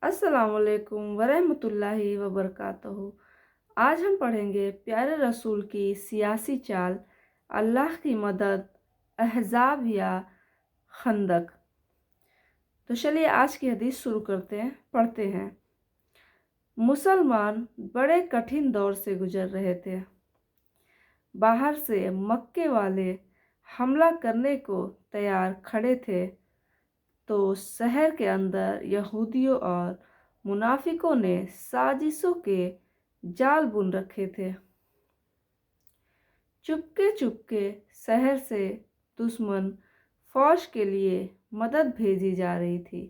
अस्सलाम वालेकुम वरहमतुल्लाहि वबरकातुहू। आज हम पढ़ेंगे प्यारे रसूल की सियासी चाल, अल्लाह की मदद, अहज़ाब या खंदक। तो चलिए आज की हदीस शुरू करते हैं, पढ़ते हैं। मुसलमान बड़े कठिन दौर से गुजर रहे थे। बाहर से मक्के वाले हमला करने को तैयार खड़े थे, तो शहर के अंदर यहूदियों और मुनाफिकों ने साजिशों के जाल बुन रखे थे। चुपके चुपके शहर से दुश्मन फौज के लिए मदद भेजी जा रही थी।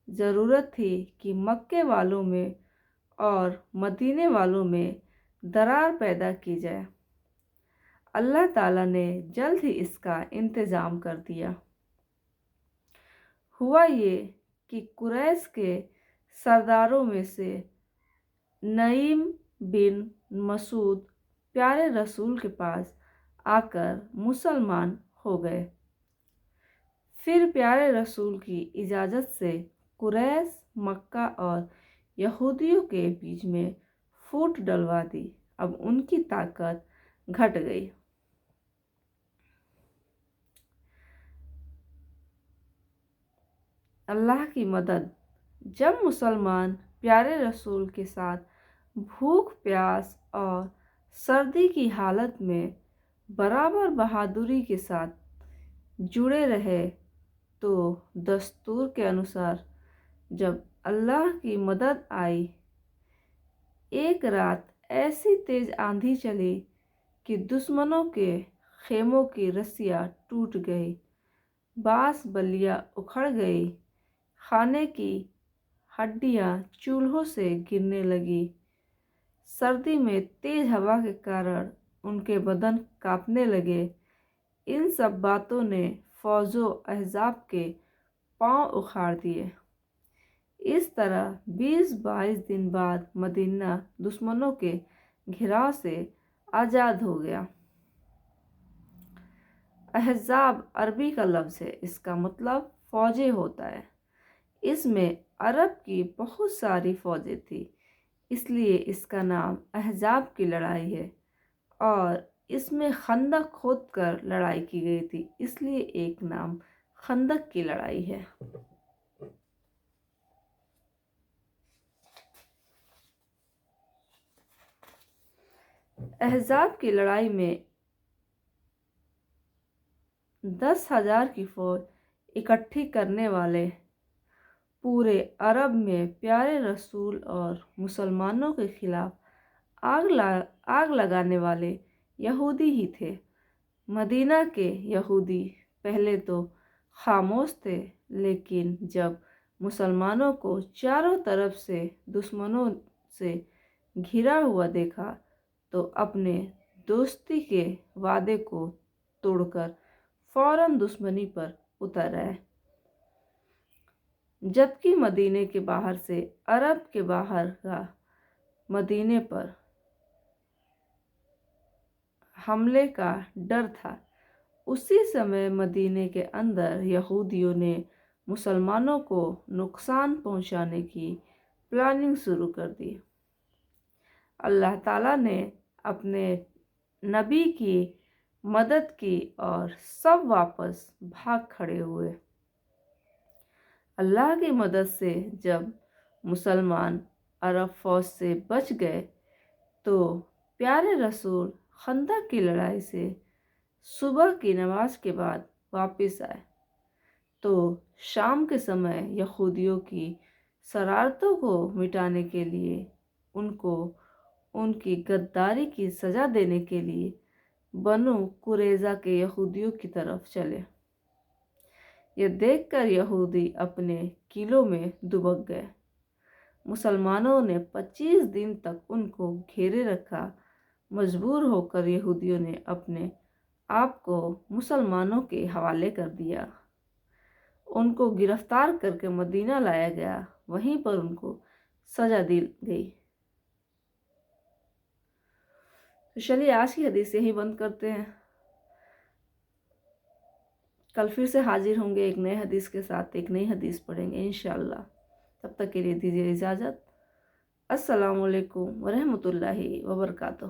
ज़रूरत थी कि मक्के वालों में और मदीने वालों में दरार पैदा की जाए। अल्लाह ताला ने जल्द ही इसका इंतज़ाम कर दिया। हुआ ये कि कुरैश के सरदारों में से नईम बिन मसूद प्यारे रसूल के पास आकर मुसलमान हो गए। फिर प्यारे रसूल की इजाज़त से कुरैश, मक्का और यहूदियों के बीच में फूट डलवा दी। अब उनकी ताकत घट गई। अल्लाह की मदद। जब मुसलमान प्यारे रसूल के साथ भूख, प्यास और सर्दी की हालत में बराबर बहादुरी के साथ जुड़े रहे, तो दस्तूर के अनुसार जब अल्लाह की मदद आई, एक रात ऐसी तेज आंधी चली कि दुश्मनों के खेमों की रस्सियाँ टूट गई, बांस बल्लियाँ उखड़ गई, खाने की हड्डियाँ चूल्हों से गिरने लगी। सर्दी में तेज हवा के कारण उनके बदन कांपने लगे। इन सब बातों ने फौजों अहज़ाब के पांव उखाड़ दिए। इस तरह 20-22 दिन बाद मदीना दुश्मनों के घिराव से आज़ाद हो गया। अहज़ाब अरबी का लफ्ज़ है, इसका मतलब फ़ौजें होता है। इसमें अरब की बहुत सारी फ़ौजें थी, इसलिए इसका नाम अहज़ाब की लड़ाई है। और इसमें खंदक खोद कर लड़ाई की गई थी, इसलिए एक नाम खंदक की लड़ाई है। अहज़ाब की लड़ाई में 10,000 की फ़ौज इकट्ठी करने वाले पूरे अरब में प्यारे रसूल और मुसलमानों के खिलाफ आग लगाने वाले यहूदी ही थे। मदीना के यहूदी पहले तो खामोश थे, लेकिन जब मुसलमानों को चारों तरफ से दुश्मनों से घिरा हुआ देखा, तो अपने दोस्ती के वादे को तोड़कर फौरन दुश्मनी पर उतर आए। जबकि मदीने के बाहर से अरब के बाहर का मदीने पर हमले का डर था, उसी समय मदीने के अंदर यहूदियों ने मुसलमानों को नुकसान पहुंचाने की प्लानिंग शुरू कर दी। अल्लाह ताला ने अपने नबी की मदद की और सब वापस भाग खड़े हुए। अल्लाह की मदद से जब मुसलमान अरब फौज से बच गए, तो प्यारे रसूल खंदक की लड़ाई से सुबह की नमाज के बाद वापस आए, तो शाम के समय यहूदियों की शरारतों को मिटाने के लिए, उनको उनकी गद्दारी की सज़ा देने के लिए बनु कुरैज़ा के यहूदियों की तरफ चले। यह देखकर यहूदी अपने किलों में दुबक गए। मुसलमानों ने 25 दिन तक उनको घेरे रखा। मजबूर होकर यहूदियों ने अपने आप को मुसलमानों के हवाले कर दिया। उनको गिरफ्तार करके मदीना लाया गया, वहीं पर उनको सज़ा दी गई। तो चलिए आज की हदीस यही बंद करते हैं। कल फिर से हाजिर होंगे एक नए हदीस के साथ। एक नई हदीस पढ़ेंगे इंशाअल्लाह। تب تک کے لیے دیجیے اجازت۔ السلام علیکم ورحمۃ اللہ وبرکاتہ۔